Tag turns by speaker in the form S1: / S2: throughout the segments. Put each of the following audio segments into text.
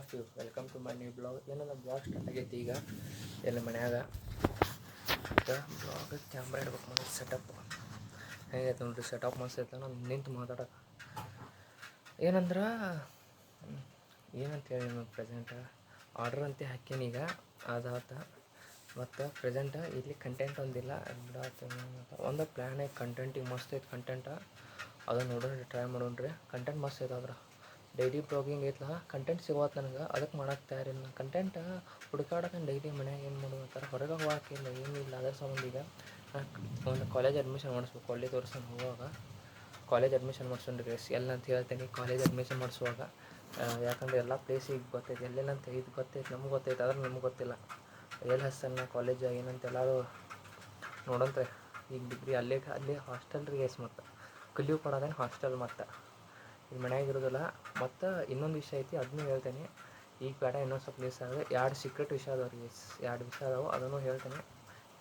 S1: Of you welcome to my new blog. ಏನೋ blog start ಆಗೈತಿ ಈಗ ಎಲ್ಲ ಮನ್ಯಾಗ. ಬ್ಲಾಗ್ ಕ್ಯಾಮ್ರಾ ಇಡ್ಬೇಕು ಮಾಡಿ ಸೆಟಪ್ ಹೇಗೈತೆ ನೋಡ್ರಿ. ಸೆಟಪ್ ಮಸ್ತ್ ಐತೆ. ನಾನು ನಿಂತು ಮಾತಾಡೋಕೆ ಏನಂದ್ರೆ ಏನಂತ ಹೇಳಿ ನಾನು ಪ್ರೆಸೆಂಟ್ ಆರ್ಡ್ರ್ ಅಂತ ಹಾಕೀನಿ ಈಗ ಅದಾತ. ಮತ್ತು ಪ್ರೆಸೆಂಟ್ ಇಲ್ಲಿ ಕಂಟೆಂಟ್ ಒಂದಿಲ್ಲ ಒಂದು ಪ್ಲ್ಯಾನ್ ಐತೆ. ಕಂಟೆಂಟಿಗೆ ಮಸ್ತ್ ಐತೆ ಕಂಟೆಂಟ. ಅದನ್ನು ನೋಡೋಣ ಟ್ರೈ ಮಾಡೋಣ್ರಿ. ಕಂಟೆಂಟ್ ಮಸ್ತ್ ಐತೆ. ಆದ್ರೆ ಡೈಲಿ ಬ್ಲಾಗಿಂಗ್ ಐತಲ್ಲ ಕಂಟೆಂಟ್ ಸಿಗೋದು ನನಗೆ. ಅದಕ್ಕೆ ಮಾಡೋಕ್ಕೆ ತಯಾರಿಲ್ಲ. ಕಂಟೆಂಟ್ ಹುಡುಕಾಡೋಕೆ ಡೈಲಿ ಮನ್ಯಾಗ ಏನು ಮಾಡೋದು ಹೊರಗೆ ಹೋಗೋಕ್ಕಿಲ್ಲ ಏನಿಲ್ಲ. ಅದರ ಸಂಬಂಧ ಈಗ ಒಂದು ಕಾಲೇಜ್ ಅಡ್ಮಿಷನ್ ಮಾಡಿಸ್ಬೇಕು. ಒಳ್ಳೆ ತೋರಿಸ್ಕೊಂಡು ಹೋಗುವಾಗ ಕಾಲೇಜ್ ಅಡ್ಮಿಷನ್ ಮಾಡಿಸ್ಕೊಂಡ್ರಿ ಎಲ್ಲ ಅಂತ ಹೇಳ್ತೀನಿ. ಕಾಲೇಜ್ ಅಡ್ಮಿಷನ್ ಮಾಡಿಸುವಾಗ ಯಾಕಂದರೆ ಎಲ್ಲ ಪ್ಲೇಸಿಗೆ ಗೊತ್ತೈತೆ ಎಲ್ಲೆಲ್ಲ ಅಂತ ಇದು ಗೊತ್ತೈತೆ. ನಮ್ಗೆ ಗೊತ್ತೈತೆ ಆದ್ರೆ ನಮ್ಗೆ ಗೊತ್ತಿಲ್ಲ ಎಲ್ಲಿ ಹಸ್ತನ ಕಾಲೇಜ್ ಏನಂತ ಎಲ್ಲರೂ ನೋಡಂತ್ರೆ. ಈಗ ಡಿಗ್ರಿ ಅಲ್ಲಿ ಹಾಸ್ಟೆಲ್ ರೀ ಮತ್ತು ಕಲಿಯೋ ಕೊಡೋದೇನು ಹಾಸ್ಟೆಲ್. ಮತ್ತು ಈಗ ಮನ್ಯಾಗಿರೋದಿಲ್ಲ. ಮತ್ತು ಇನ್ನೊಂದು ವಿಷಯ ಐತಿ ಅದನ್ನೂ ಹೇಳ್ತೇನೆ. ಈಗ ಬೇಡ ಇನ್ನೊಂದು ಸ್ವಲ್ಪ ಮಿಸ್ ಆಗಿದೆ. 2 ಸೀಕ್ರೆಟ್ ವಿಷಯ ಅದಾವೆ ರೀ. 2 ವಿಷಯ ಅದಾವೆ ಅದನ್ನು ಹೇಳ್ತೇನೆ.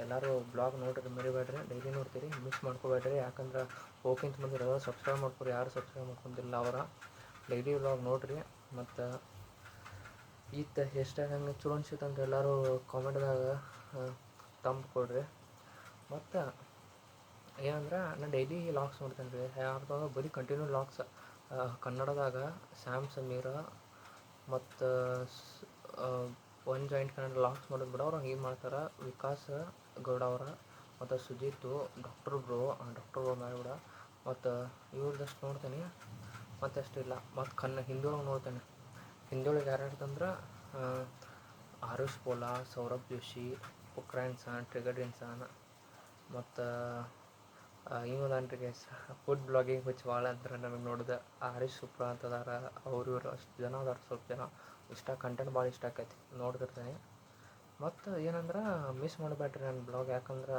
S1: ಎಲ್ಲರೂ ಬ್ಲಾಗ್ ನೋಡ್ರಿ ಮರಿಬೇಡ್ರಿ. ಡೈಲಿ ನೋಡ್ತೀರಿ ಮಿಸ್ ಮಾಡ್ಕೋಬೇಡ್ರಿ. ಯಾಕಂದ್ರೆ ಹೋಗಿಂತ ಬಂದಿರೋ ಸಬ್ಸ್ಕ್ರೈಬ್ ಮಾಡ್ಕೊರಿ. ಯಾರು ಸಬ್ಸ್ಕ್ರೈಬ್ ಮಾಡ್ಕೊಂಡಿಲ್ಲ ಅವರ ಡೈಲಿ ಬ್ಲಾಗ್ ನೋಡಿರಿ. ಮತ್ತು ಈತ ಎಷ್ಟಾಗ ಹಂಗೆ ಚಲೋ ಅನ್ಸಿತ್ತಂದ್ರೆ ಎಲ್ಲರೂ ಕಾಮೆಂಟ್ದಾಗ ತಂದು ಕೊಡ್ರಿ. ಮತ್ತು ಏನಂದ್ರೆ ನಾನು ಡೈಲಿ ಲಾಗ್ಸ್ ನೋಡ್ತೇನೆ ರೀ. ಯಾರ್ದಾಗ ಬರೀ ಕಂಟಿನ್ಯೂ ಲಾಗ್ಸ್ ಕನ್ನಡದಾಗ ಸ್ಯಾಮ್ ಸಮೀರ ಮತ್ತು ಒನ್ ಜಾಯಿಂಟ್ ಕನ್ನಡ ಲಾಗ್ಸ್ ಮಾಡೋದು ಬಿಡ ಅವ್ರು ಹಂಗೆ ಮಾಡ್ತಾರೆ. ವಿಕಾಸ್ ಗೌಡ ಅವರ ಮತ್ತು ಸುಜಿತು ಡಾಕ್ಟರ್ ಬ್ರೋ ಮಾಡಿಬಿಡ. ಮತ್ತು ಇವ್ರದಷ್ಟು ನೋಡ್ತೇನೆ ಮತ್ತು ಅಷ್ಟಿಲ್ಲ. ಮತ್ತು ಹಿಂದಿಯೊಳಗೆ ನೋಡ್ತೇನೆ. ಹಿಂದಿಯೊಳಗೆ ಯಾರು ಅಂತಂದ್ರೆ ಆರುಷ್ ಪೋಲಾ, ಸೌರಭ್ ಜೋಶಿ, ಪುಕ್ರಾ ಇನ್ಸಾನ್, ಟ್ರಿಗರ್ಡ್ ಇನ್ಸಾನ್ ಮತ್ತು ಇವನನ್ರಿ ಫುಡ್ ಬ್ಲಾಗಿಂಗ್ ಹುಚ್ಚು ಭಾಳ ಅಂದ್ರೆ ನನಗೆ ನೋಡಿದೆ. ಹರೀಶ್ ಸುಪ್ರಾ ಅಂತದಾರ ಅವರು ಇವರು ಅಷ್ಟು ಜನ ಅದಾರ. ಸ್ವಲ್ಪ ಜನ ಇಷ್ಟ ಕಂಟೆಂಟ್ ಭಾಳ ಇಷ್ಟ ಆಕೈತಿ ನೋಡ್ತಿರ್ತೀನಿ. ಮತ್ತು ಏನಂದ್ರೆ ಮಿಸ್ ಮಾಡಬೇಡ್ರಿ ನನ್ನ ಬ್ಲಾಗ್. ಯಾಕಂದ್ರೆ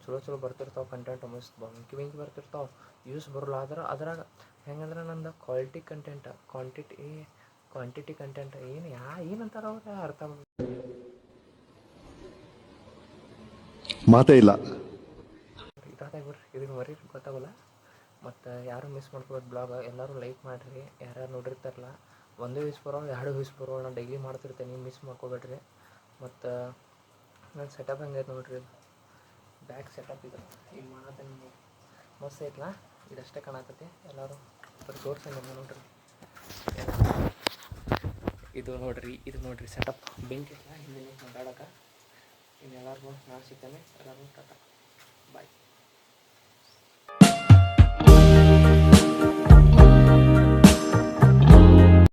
S1: ಚಲೋ ಬರ್ತಿರ್ತಾವೆ ಕಂಟೆಂಟ್. ಮಸ್ತ್ ಬೆಂಕಿ ಬರ್ತಿರ್ತಾವೆ. ಯೂಸ್ ಬರೋಲ್ಲ. ಅದ್ರಾಗ ಹೆಂಗಂದ್ರೆ ನಂದು ಕ್ವಾಲಿಟಿ ಕಂಟೆಂಟ್ ಕ್ವಾಂಟಿಟಿ ಕಂಟೆಂಟ್ ಏನಂತಾರ ಅವ್ರು ಅರ್ಥ
S2: ಮಾತೇ ಇಲ್ಲ
S1: ಬಿಡ್ರಿ. ಇದಕ್ಕೆ ಮರಿ ಗೊತ್ತಾಗಲ್ಲ. ಮತ್ತು ಯಾರು ಮಿಸ್ ಮಾಡ್ಕೋಬೋದು ಬ್ಲಾಗ್. ಎಲ್ಲರೂ ಲೈಕ್ ಮಾಡಿರಿ. ಯಾರ್ಯಾರು ನೋಡಿರ್ತಾರಲ್ಲ. 1 ವ್ಯೂಸ್ ಬರೋ 2 ವ್ಯೂಸ್ ಬರೋ ನಾನು ಡೈಲಿ ಮಾಡ್ತಿರ್ತೇನೆ. ಮಿಸ್ ಮಾಡ್ಕೋಬೇಡ್ರಿ. ಮತ್ತು ನನ್ನ ಸೆಟಪ್ ಹೆಂಗೈತೆ ನೋಡ್ರಿ. ಬ್ಯಾಕ್ ಸೆಟಪ್ ಇದು ಈಗ ಮಾಡತ್ತೇನೆ ಮಸ್ತ್ ಐತಲ್ಲ. ಇದಷ್ಟೇ ಕಾಣಕತ್ತಿ. ಎಲ್ಲರೂ ತೋರಿಸಿ ನೋಡ್ರಿ. ಇದು ನೋಡ್ರಿ ಸೆಟಪ್ ಬೆಂಕಿ ಐತಲ್ಲ ಹಿಂದೆ ಮಾತಾಡೋಕೆ. ಇನ್ನು ಎಲ್ಲರಿಗೂ ನಾನು ಸಿಗ್ತೇನೆ. ಎಲ್ಲರಿಗೂ ಟಾಟಾ ಬಾಯ್.